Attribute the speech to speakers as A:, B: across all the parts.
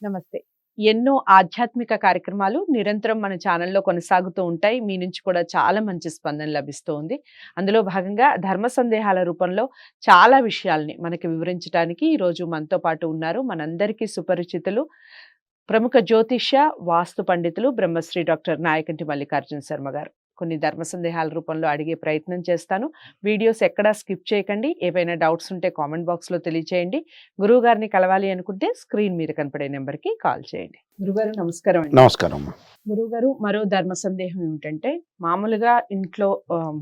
A: నమస్తే. ఎన్నో ఆధ్యాత్మిక కార్యక్రమాలు నిరంతరం మన ఛానల్‌లో కొనసాగుతూ ఉంటాయి. మీ నుంచి కూడా చాలా మంచి స్పందన లభిస్తూ ఉంది. అందులో భాగంగా ధర్మ సందేహాల రూపంలో చాలా విషయాల్ని మనకి వివరించటానికి ఈరోజు మనతో పాటు ఉన్నారు. మనందరికీ సుపరిచితులు, ప్రముఖ జ్యోతిష్య, వాస్తు పండితులు బ్రహ్మశ్రీ డాక్టర్ నాయకంటి మల్లికార్జున శర్మ గారు. కొన్ని ధర్మ సందేహాల రూపంలో అడిగే ప్రయత్నం చేస్తాను. వీడియోస్ ఎక్కడా స్కిప్ చేయకండి. ఏవైనా డౌట్స్ ఉంటే కామెంట్ బాక్స్‌లో తెలియచేయండి. గురువుగారిని కలవాలి అనుకుంటే స్క్రీన్ మీద కనపడే నెంబర్‌కి కాల్ చేయండి. గురుగారు నమస్కారం అండి.
B: నమస్కారం.
A: గురువుగారు, మరో ధర్మ సందేహం ఏమిటంటే, మామూలుగా ఇంట్లో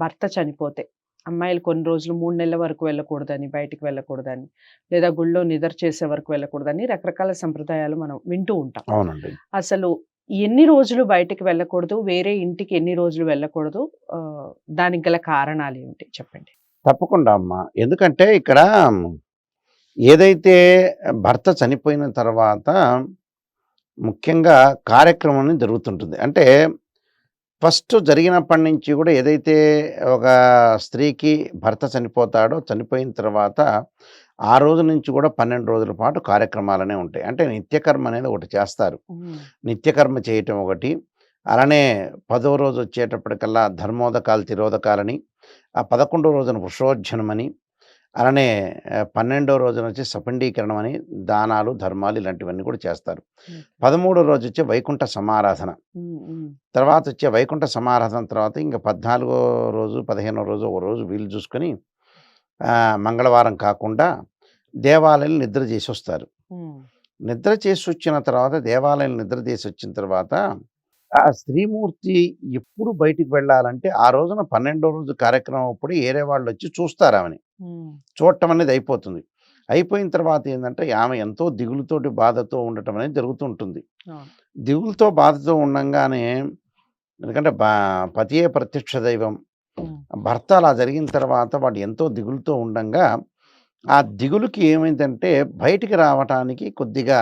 A: భర్త చనిపోతే అమ్మాయిలు కొన్ని రోజులు 3 నెలల వరకు వెళ్ళకూడదని, బయటికి వెళ్ళకూడదని, లేదా గుళ్ళో నిద్ర చేసే వరకు వెళ్ళకూడదని రకరకాల సంప్రదాయాలు మనం వింటూ ఉంటాం.
B: అవునండి.
A: అసలు ఎన్ని రోజులు బయటికి వెళ్ళకూడదు? వేరే ఇంటికి ఎన్ని రోజులు వెళ్ళకూడదు? దానికి గల కారణాలేమిటి చెప్పండి?
B: తప్పకుండా అమ్మా. ఎందుకంటే ఇక్కడ ఏదైతే భర్త చనిపోయిన తర్వాత ముఖ్యంగా కార్యక్రమం అనేది జరుగుతుంటుంది. అంటే ఫస్ట్ జరిగినప్పటి నుంచి కూడా ఏదైతే ఒక స్త్రీకి భర్త చనిపోతాడో, చనిపోయిన తర్వాత ఆ రోజు నుంచి కూడా 12 రోజుల పాటు కార్యక్రమాలనే ఉంటాయి. అంటే నిత్యకర్మ అనేది ఒకటి చేస్తారు. నిత్యకర్మ చేయటం ఒకటి, అలానే 10వ రోజు వచ్చేటప్పటికల్లా ధర్మోదకాలు, తిరోదకాలని, ఆ 11వ రోజున వృషోజ్జనమని, అలానే 12వ రోజున వచ్చి సపిండీకరణం అని, దానాలు, ధర్మాలు ఇలాంటివన్నీ కూడా చేస్తారు. 13వ రోజు వచ్చి వైకుంఠ సమారాధన, తర్వాత వచ్చే వైకుంఠ సమారాధన తర్వాత ఇంకా 14వ రోజు, 15వ రోజు ఒక రోజు వీలు చూసుకొని మంగళవారం కాకుండా దేవాలయం నిద్ర చేసి వస్తారు. నిద్ర చేసి వచ్చిన తర్వాత దేవాలయం నిద్ర చేసి వచ్చిన తర్వాత ఆ స్త్రీమూర్తి ఎప్పుడు బయటికి వెళ్ళాలంటే ఆ రోజున 12వ రోజు కార్యక్రమం అప్పుడు ఏరే వాళ్ళు వచ్చి చూస్తారు ఆమెని. చూడటం అనేది అయిపోతుంది. అయిపోయిన తర్వాత ఏంటంటే ఆమె ఎంతో దిగులుతోటి బాధతో ఉండటం అనేది జరుగుతుంటుంది. దిగులుతో బాధతో ఉండంగానే, ఎందుకంటే పతియే ప్రత్యక్ష దైవం, భర్త అలా జరిగిన తర్వాత వాడు ఎంతో దిగులుతో ఉండంగా ఆ దిగులుకి ఏమైందంటే బయటికి రావటానికి కొద్దిగా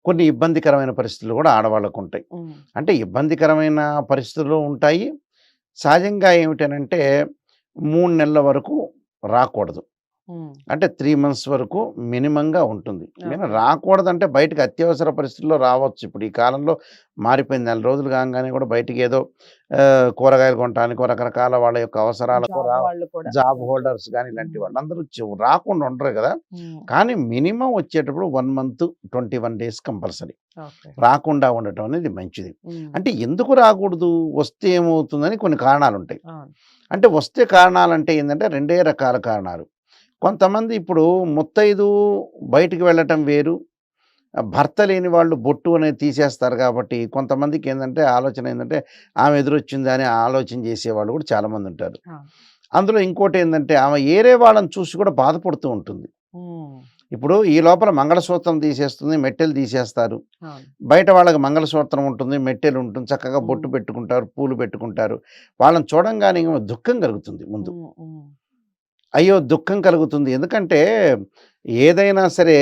B: కొన్ని ఇబ్బందికరమైన పరిస్థితులు కూడా ఆడవాళ్ళకు ఉంటాయి. అంటే ఇబ్బందికరమైన పరిస్థితులు ఉంటాయి. సహజంగా ఏమిటనంటే 3 నెలల వరకు రాకూడదు. అంటే 3 మంత్స్ వరకు మినిమంగా ఉంటుంది. నేను రాకూడదంటే బయటకు అత్యవసర పరిస్థితుల్లో రావచ్చు. ఇప్పుడు ఈ కాలంలో మారిపోయింది. 4 రోజులు కాగానే కూడా బయటికి ఏదో కూరగాయలు కొనటానికో, రకరకాల వాళ్ళ యొక్క అవసరాలకు జాబ్ హోల్డర్స్ కానీ ఇలాంటి వాళ్ళందరూ రాకుండా ఉండరు కదా. కానీ మినిమం వచ్చేటప్పుడు 1 మంత్ 21 డేస్ కంపల్సరీ రాకుండా ఉండటం అనేది మంచిది. అంటే ఎందుకు రాకూడదు, వస్తే ఏమవుతుందని కొన్ని కారణాలు ఉంటాయి. అంటే వస్తే కారణాలంటే ఏంటంటే 2 రకాల కారణాలు. కొంతమంది ఇప్పుడు ముత్తైదు బయటికి వెళ్ళటం వేరు, భర్త లేని వాళ్ళు బొట్టు అనేది తీసేస్తారు కాబట్టి కొంతమందికి ఏంటంటే ఆలోచన ఏంటంటే ఆమె ఎదురొచ్చింది అని ఆలోచన చేసేవాళ్ళు కూడా చాలామంది ఉంటారు. అందులో ఇంకోటి ఏంటంటే ఆమె ఏరే వాళ్ళని చూసి కూడా బాధపడుతూ ఉంటుంది. ఇప్పుడు ఈ లోపల మంగళసూత్రం తీసేస్తుంది, మెట్టెలు తీసేస్తారు. బయట వాళ్ళకి మంగళసూత్రం ఉంటుంది, మెట్టెలు ఉంటుంది, చక్కగా బొట్టు పెట్టుకుంటారు, పూలు పెట్టుకుంటారు. వాళ్ళని చూడంగానే దుఃఖం కలుగుతుంది ముందు. అయ్యో దుఃఖం కలుగుతుంది. ఎందుకంటే ఏదైనా సరే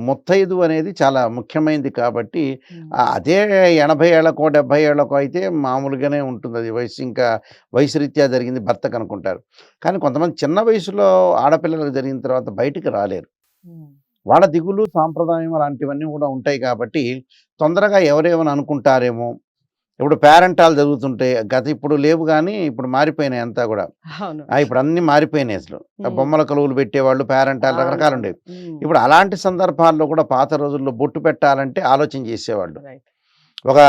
B: ముత్తైదు అనేది చాలా ముఖ్యమైనది కాబట్టి అదే 80 ఏళ్ళకో 70 ఏళ్ళకో అయితే మామూలుగానే ఉంటుంది. అది వయసు ఇంకా వయసు రీత్యా జరిగింది భర్తకు అనుకుంటారు. కానీ కొంతమంది చిన్న వయసులో ఆడపిల్లలకు జరిగిన తర్వాత బయటికి రాలేరు. వాళ్ళ దిగులు, సాంప్రదాయం అలాంటివన్నీ కూడా ఉంటాయి కాబట్టి తొందరగా ఎవరేమని అనుకుంటారేమో. ఇప్పుడు పేరెంటాలు జరుగుతుంటాయి. ఇప్పుడు లేవు కానీ ఇప్పుడు మారిపోయినాయి అంతా కూడా. ఇప్పుడు అన్ని మారిపోయినాయి. అసలు బొమ్మల కొలువులు పెట్టేవాళ్ళు, పేరెంటాలు రకరకాలు ఉండేవి. ఇప్పుడు అలాంటి సందర్భాల్లో కూడా పాత రోజుల్లో బొట్టు పెట్టాలంటే ఆలోచన చేసేవాళ్ళు. ఒక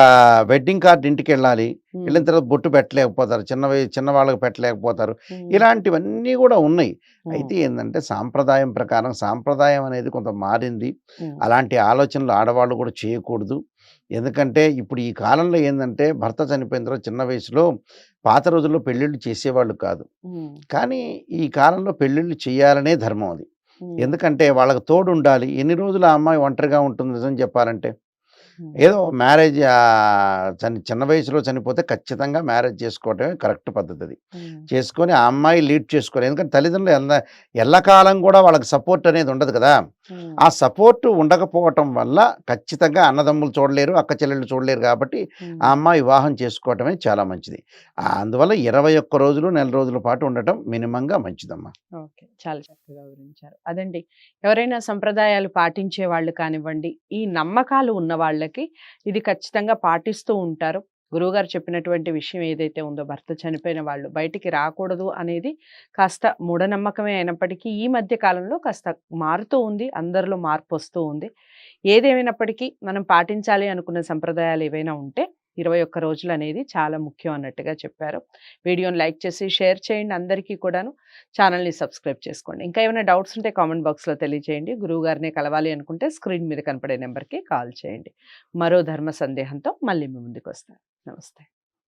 B: వెడ్డింగ్ కార్డు ఇంటికి వెళ్ళాలి, వెళ్ళిన తర్వాత బొట్టు పెట్టలేకపోతారు, చిన్న వాళ్ళకి పెట్టలేకపోతారు. ఇలాంటివన్నీ కూడా ఉన్నాయి. అయితే ఏంటంటే సాంప్రదాయం ప్రకారం, సాంప్రదాయం అనేది కొంత మారింది. అలాంటి ఆలోచనలు ఆడవాళ్ళు కూడా చేయకూడదు. ఎందుకంటే ఇప్పుడు ఈ కాలంలో ఏంటంటే భర్త చనిపోయిన తర్వాత చిన్న వయసులో పాత రోజుల్లో పెళ్ళిళ్ళు చేసేవాళ్ళు కాదు. కానీ ఈ కాలంలో పెళ్ళిళ్ళు చేయాలనే ధర్మం అది. ఎందుకంటే వాళ్ళకి తోడు ఉండాలి. ఎన్ని రోజులు ఆ అమ్మాయి ఒంటరిగా ఉంటుంది నిజం చెప్పాలంటే. ఏదో మ్యారేజ్ చిన్న వయసులో చనిపోతే ఖచ్చితంగా మ్యారేజ్ చేసుకోవటమే కరెక్ట్ పద్ధతి. అది చేసుకొని ఆ అమ్మాయి లీడ్ చేసుకోవాలి. ఎందుకంటే తల్లిదండ్రులు ఎల్లకాలం కూడా వాళ్ళకి సపోర్ట్ అనేది ఉండదు కదా.
A: ఉమ్,
B: ఆ సపోర్ట్ ఉండకపోవటం వల్ల ఖచ్చితంగా అన్నదమ్ములు చూడలేరు, అక్క చెల్లెళ్ళు చూడలేరు కాబట్టి
A: ఉమ్.
B: ఆ అమ్మాయి వివాహం చేసుకోవటమే చాలా మంచిది. అందువల్ల 21 రోజులు, నెల రోజుల పాటు ఉండటం మినిమంగా మంచిదమ్మా.
A: ఓకే. చాలా చక్కగా వివరించారు. అదండి. ఎవరైనా సంప్రదాయాలు పాటించే వాళ్ళు కానివ్వండి, ఈ నమ్మకాలు ఉన్న వాళ్ళకి ఇది ఖచ్చితంగా పాటిస్తూ ఉంటారు. గురువుగారు చెప్పినటువంటి విషయం ఏదైతే ఉందో భర్త చనిపోయిన వాళ్ళు బయటికి రాకూడదు అనేది కాస్త మూఢనమ్మకమే అయినప్పటికీ ఈ మధ్య కాలంలో కాస్త మారుతూ ఉంది. అందరిలో మార్పొస్తూ ఉంది. ఏదేమైనప్పటికీ మనం పాటించాలి అనుకున్న సంప్రదాయాలు ఏవైనా ఉంటే 21 రోజులనేది చాలా ముఖ్యం అన్నట్టుగా చెప్పారు. వీడియోని లైక్ చేసి షేర్ చేయండి అందరికీ కూడాను. ఛానల్‌ని సబ్స్క్రైబ్ చేసుకోండి. ఇంకా ఏమైనా డౌట్స్ ఉంటే కామెంట్ బాక్స్‌లో తెలియజేయండి. గురువుగారినే కలవాలి అనుకుంటే స్క్రీన్ మీద కనపడే నంబర్‌కి కాల్ చేయండి. మరో ధర్మ సందేహంతో మళ్ళీ మీ ముందుకొస్తాను. నమస్తే.